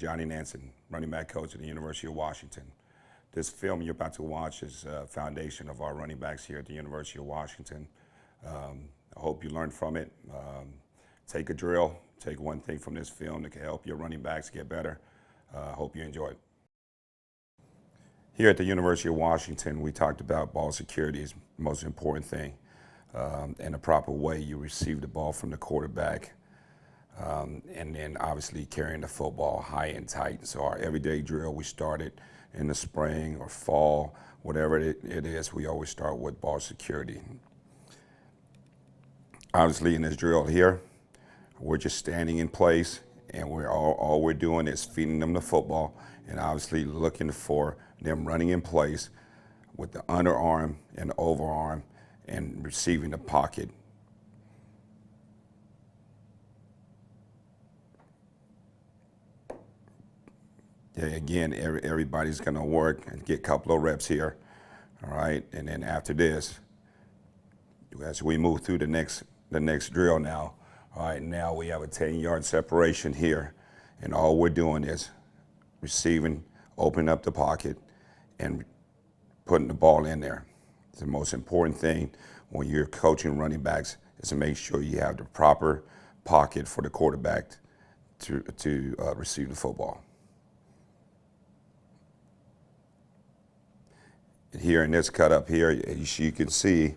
Johnny Nansen, running back coach at the University of Washington. This film you're about to watch is a foundation of our running backs here at the University of Washington. I hope you learn from it. Take a drill, take one thing from this film that can help your running backs get better. I hope you enjoy it. Here at the University of Washington, we talked about ball security is the most important thing, and the proper way you receive the ball from the quarterback, and then obviously carrying the football high and tight. So our everyday drill, we started in the spring or fall, whatever it is, we always start with ball security. Obviously in this drill here, we're just standing in place, and all we're doing is feeding them the football, and obviously looking for them running in place with the underarm and the overarm and receiving the pocket. Yeah, again, everybody's gonna work and get a couple of reps here, all right? And then after this, as we move through the next drill now, all right, now we have a 10-yard separation here, and all we're doing is receiving, opening up the pocket, and putting the ball in there. It's the most important thing when you're coaching running backs is to make sure you have the proper pocket for the quarterback to receive the football. Here in this cut up here, as you can see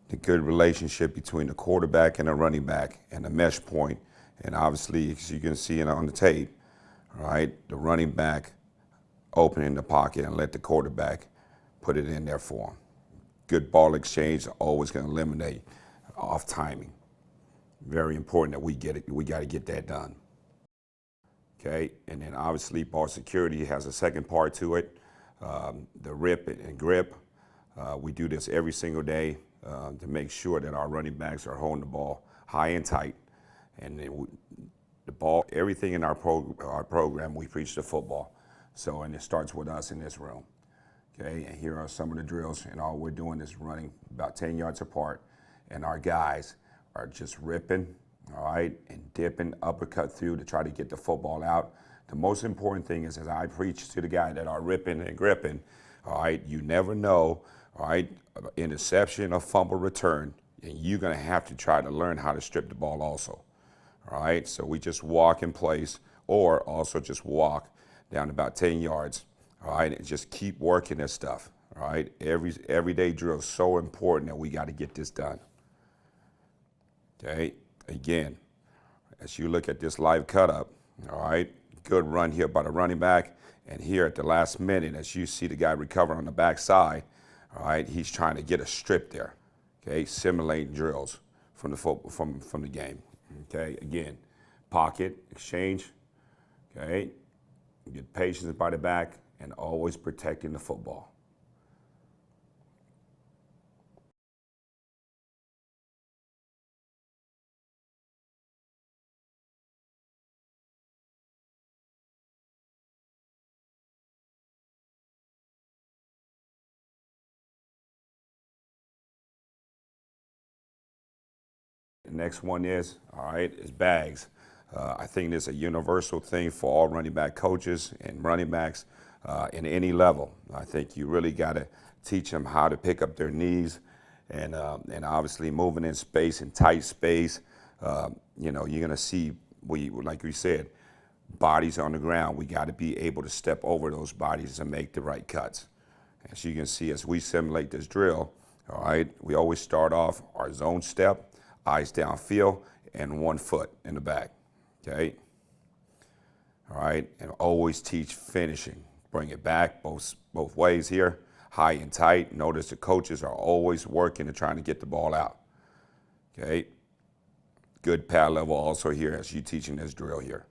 the good relationship between the quarterback and the running back and the mesh point. And obviously, as you can see it on the tape, all right, the running back opening the pocket and let the quarterback put it in there for him. Good ball exchange, always going to eliminate off timing. Very important that we get it. We got to get that done. Okay, and then obviously ball security has a second part to it. The rip and grip. We do this every single day to make sure that our running backs are holding the ball high and tight. And then the ball, everything in our program, we preach the football. So, and it starts with us in this room. Okay, and here are some of the drills, and all we're doing is running about 10 yards apart, and our guys are just ripping, all right, and dipping, uppercut through to try to get the football out. The most important thing is, as I preach to the guy that are ripping and gripping, all right, you never know, all right, interception or fumble return, and you're going to have to try to learn how to strip the ball also, all right? So we just walk in place, or also just walk down about 10 yards, all right, and just keep working this stuff, all right? Everyday drill is so important that we got to get this done, okay? Again, as you look at this live cut up, all right, good run here by the running back, and here at the last minute, as you see the guy recover on the backside, all right, he's trying to get a strip there, okay, simulating drills from the game, okay? Again, pocket, exchange, okay, get patience by the back, and always protecting the football. The next one is, all right, is bags. I think it's a universal thing for all running back coaches and running backs in any level. I think you really got to teach them how to pick up their knees and obviously moving in space, in tight space. You know, you're going to see, like we said, bodies on the ground. We got to be able to step over those bodies and make the right cuts. As you can see, as we simulate this drill, all right, we always start off our zone step, eyes downfield, and 1 foot in the back, okay? All right, and always teach finishing. Bring it back both ways here, high and tight. Notice the coaches are always working and trying to get the ball out, okay? Good pad level also here as you teaching this drill here.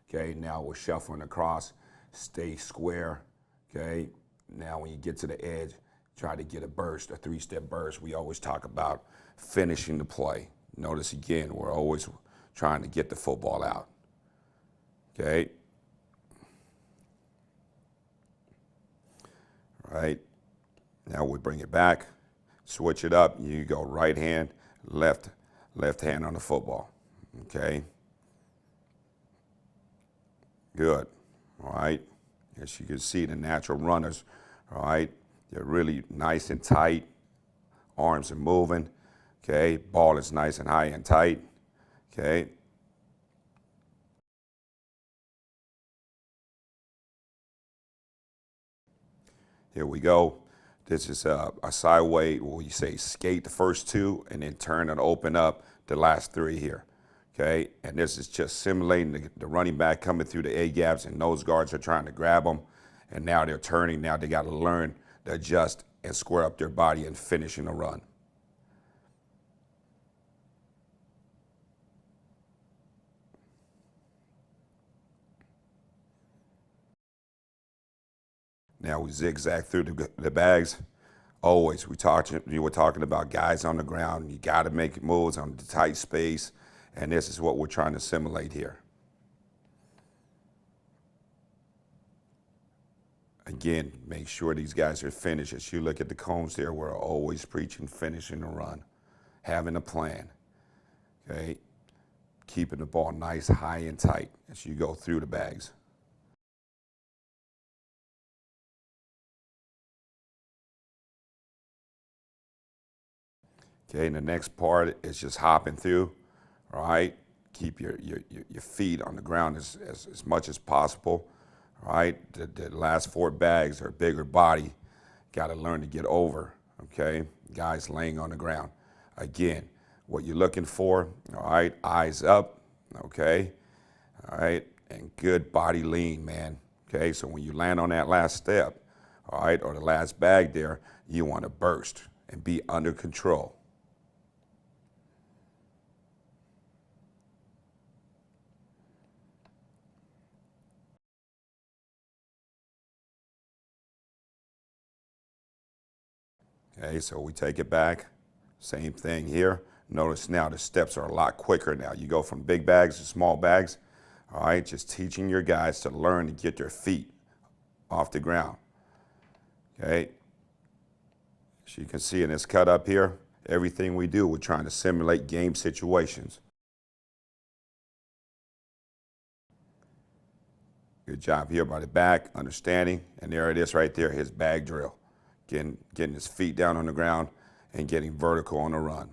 Okay, now we're shuffling across, stay square, okay? Now when you get to the edge, try to get a burst, a 3-step burst. We always talk about finishing the play. Notice again, we're always trying to get the football out, okay? All right, now we bring it back, switch it up, you go right hand, left hand on the football, okay? Good. All right. As you can see, the natural runners, all right, they're really nice and tight. Arms are moving. Okay. Ball is nice and high and tight. Okay. Here we go. This is a sideway where you say skate the first two and then turn and open up the last three here. Okay, and this is just simulating the running back coming through the A gaps, and nose guards are trying to grab them, and now they're turning. Now they got to learn to adjust and square up their body and finishing the run. Now we zigzag through the bags. Always, you were talking about guys on the ground. You got to make moves on the tight space, and this is what we're trying to simulate here. Again, make sure these guys are finished. As you look at the cones there, we're always preaching finishing the run, having a plan, okay? Keeping the ball nice, high, and tight as you go through the bags. Okay, and the next part is just hopping through, all right? Keep your feet on the ground as much as possible, all right? The last four bags are bigger body. Got to learn to get over, okay? Guys laying on the ground. Again, what you're looking for, all right? Eyes up, okay? All right, and good body lean, man, okay? So when you land on that last step, all right, or the last bag there, you want to burst and be under control. Okay, so we take it back. Same thing here. Notice now the steps are a lot quicker now. You go from big bags to small bags. All right, just teaching your guys to learn to get their feet off the ground. Okay, as you can see in this cut up here, everything we do, we're trying to simulate game situations. Good job here by the back, understanding, and there it is right there, his bag drill. Getting his feet down on the ground and getting vertical on the run.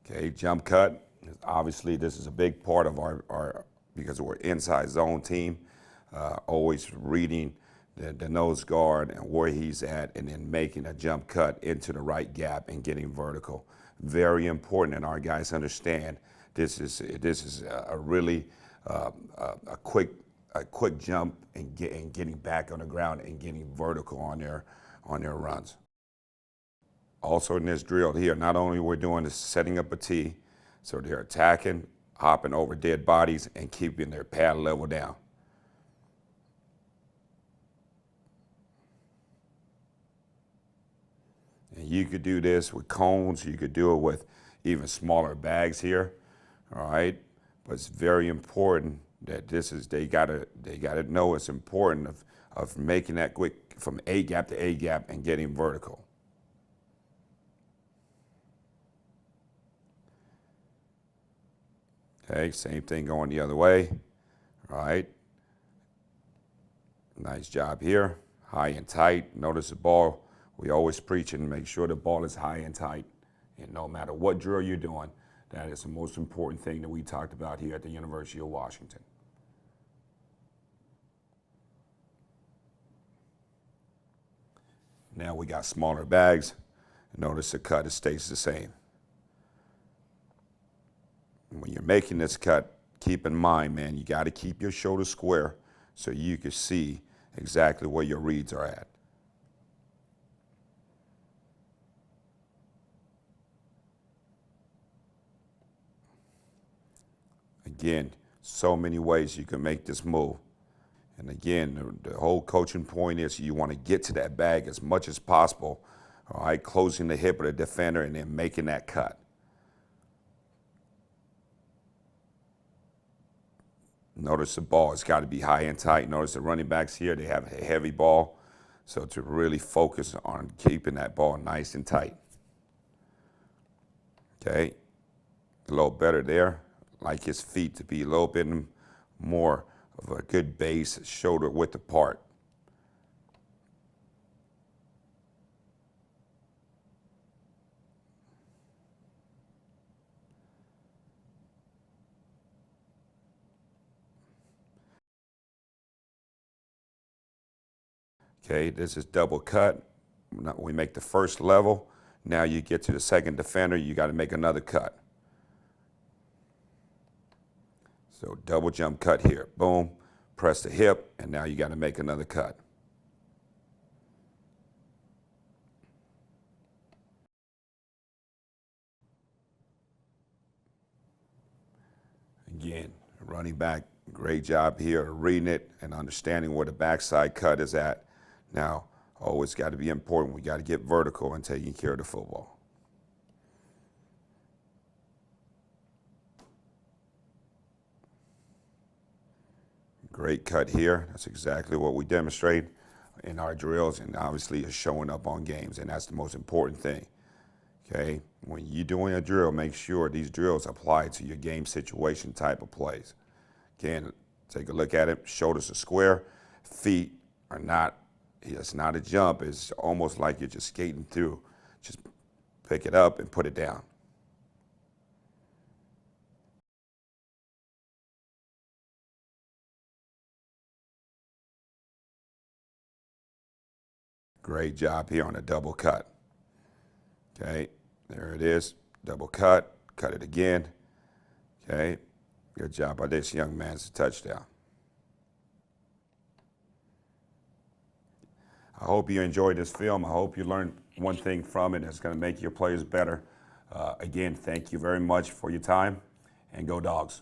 Okay, jump cut. Obviously, this is a big part of our because we're inside zone team, always reading the nose guard and where he's at, and then making a jump cut into the right gap and getting vertical. Very important, and our guys understand this is a really a quick jump and getting back on the ground and getting vertical on their runs. Also in this drill here, not only we're doing is setting up a tee, so they're attacking, hopping over dead bodies, and keeping their pad level down. And you could do this with cones. You could do it with even smaller bags here, all right? But it's very important that they gotta know it's important of making that quick from A gap to A gap and getting vertical. Okay, same thing going the other way, all right? Nice job here, high and tight. Notice the ball. We always preach and make sure the ball is high and tight. And no matter what drill you're doing, that is the most important thing that we talked about here at the University of Washington. Now we got smaller bags. Notice the cut, it stays the same. When you're making this cut, keep in mind, man, you got to keep your shoulders square so you can see exactly where your reads are at. Again, so many ways you can make this move. And again, the whole coaching point is you want to get to that bag as much as possible, all right, closing the hip of the defender and then making that cut. Notice the ball has got to be high and tight. Notice the running backs here, they have a heavy ball. So to really focus on keeping that ball nice and tight. Okay, a little better there. Like his feet to be a little bit more of a good base, shoulder width apart. Okay, this is double cut. We make the first level. Now you get to the second defender, you got to make another cut. So double jump cut here, boom, press the hip, and now you got to make another cut. Again, running back, great job here reading it and understanding where the backside cut is at. Now, always got to be important. We got to get vertical and taking care of the football. Great cut here. That's exactly what we demonstrate in our drills, and obviously is showing up on games, and that's the most important thing. Okay, when you're doing a drill, make sure these drills apply to your game situation type of plays. Again, take a look at it. Shoulders are square, feet are not. It's not a jump. It's almost like you're just skating through. Just pick it up and put it down. Great job here on a double cut. Okay, there it is. Double cut, cut it again. Okay, good job by this young man. It's a touchdown. I hope you enjoyed this film. I hope you learned one thing from it that's going to make your players better. Again, thank you very much for your time, and go Dogs.